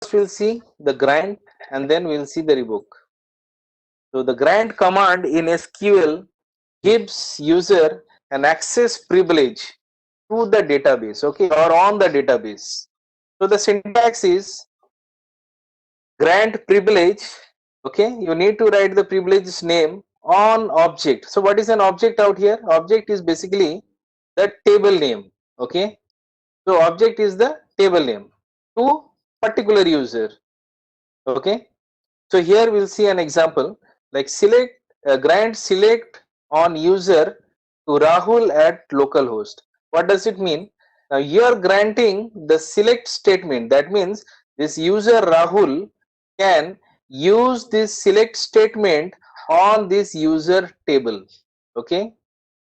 first we'll see the grant and then we'll see the revoke. So the grant command in SQL gives user an access privilege to the database, okay, or on the database. So the syntax is grant privilege, okay, you need to write the privilege's name on object. So what is an object out here? Object is basically the table name, okay. So object is the table name to particular user, okay. So here we'll see an example like select grant select on user to Rahul at localhost. What does it mean? Now you are granting the select statement. That means this user Rahul can use this select statement on this user table. Okay.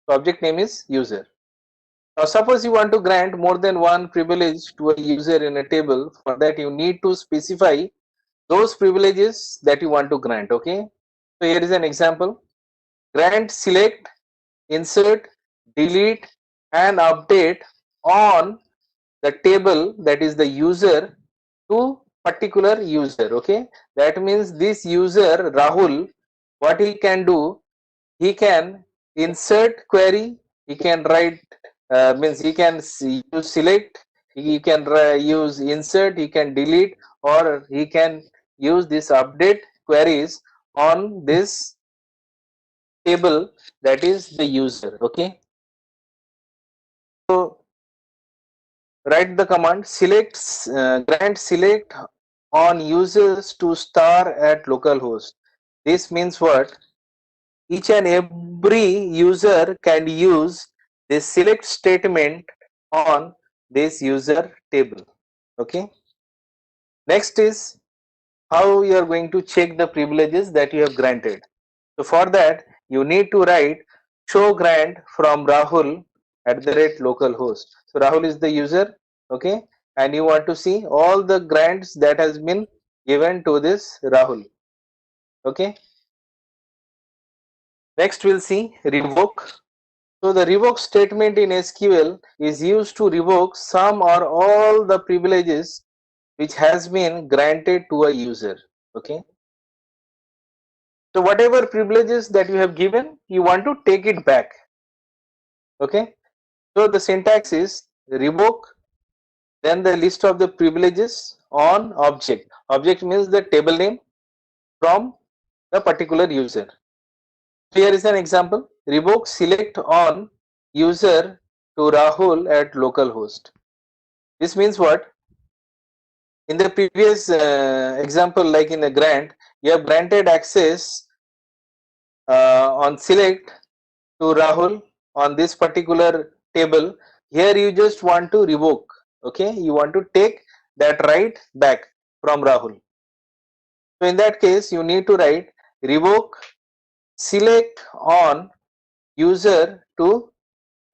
So object name is user. Now suppose you want to grant more than one privilege to a user in a table. For that you need to specify those privileges that you want to grant, okay. So here is an example: grant select, insert, delete and update on the table, that is the user, to particular user, okay. That means this user Rahul, what he can do, he can insert query, he can write means he can use select, he can use insert, he can delete, or he can use this update queries on this table, that is the user, okay. So write the command select grant select on users to star at localhost. This means what? Each and every user can use this select statement on this user table, okay. Next is how you are going to check the privileges that you have granted. So for that you need to write show grant from Rahul at the rate localhost. So Rahul is the user, okay, and you want to see all the grants that has been given to this Rahul, okay. Next we'll see revoke. So the revoke statement in SQL is used to revoke some or all the privileges which has been granted to a user, okay. So whatever privileges that you have given, you want to take it back, okay. So the syntax is revoke, then the list of the privileges on object. Object means the table name from the particular user. Here is an example: revoke select on user to Rahul at localhost. This means what? In the previous example, like in the grant, you have granted access on select to Rahul on this particular table. Here you just want to revoke, okay, you want to take that right back from Rahul. So in that case you need to write revoke select on user to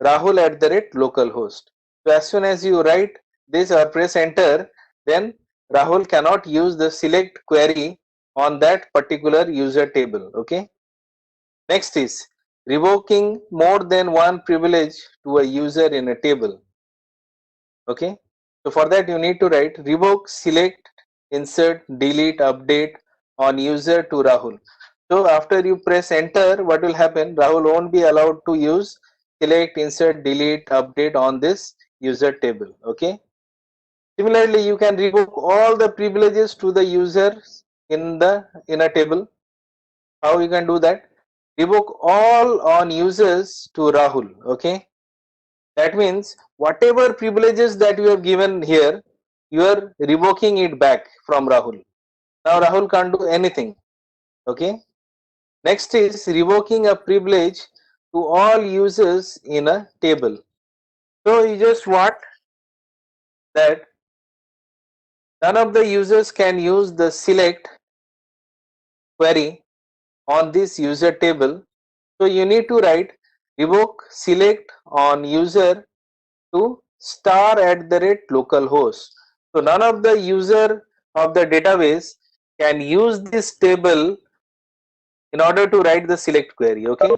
Rahul at the rate localhost. So as soon as you write this or press enter, then Rahul cannot use the select query on that particular user table, okay. Next is revoking more than one privilege to a user in a table, okay. So for that you need to write revoke select insert delete update on user to Rahul. So after you press enter, what will happen? Rahul won't be allowed to use select insert delete update on this user table, okay. Similarly you can revoke all the privileges to the users in a table. How you can do that? Revoke all on users to Rahul, okay. That means whatever privileges that you have given here, you are revoking it back from Rahul. Now Rahul can't do anything, okay. Next is revoking a privilege to all users in a table. So you just want that none of the users can use the select query on this user table. So you need to write revoke select on user to star at the rate localhost. So none of the user of the database can use this table in order to write the select query, okay.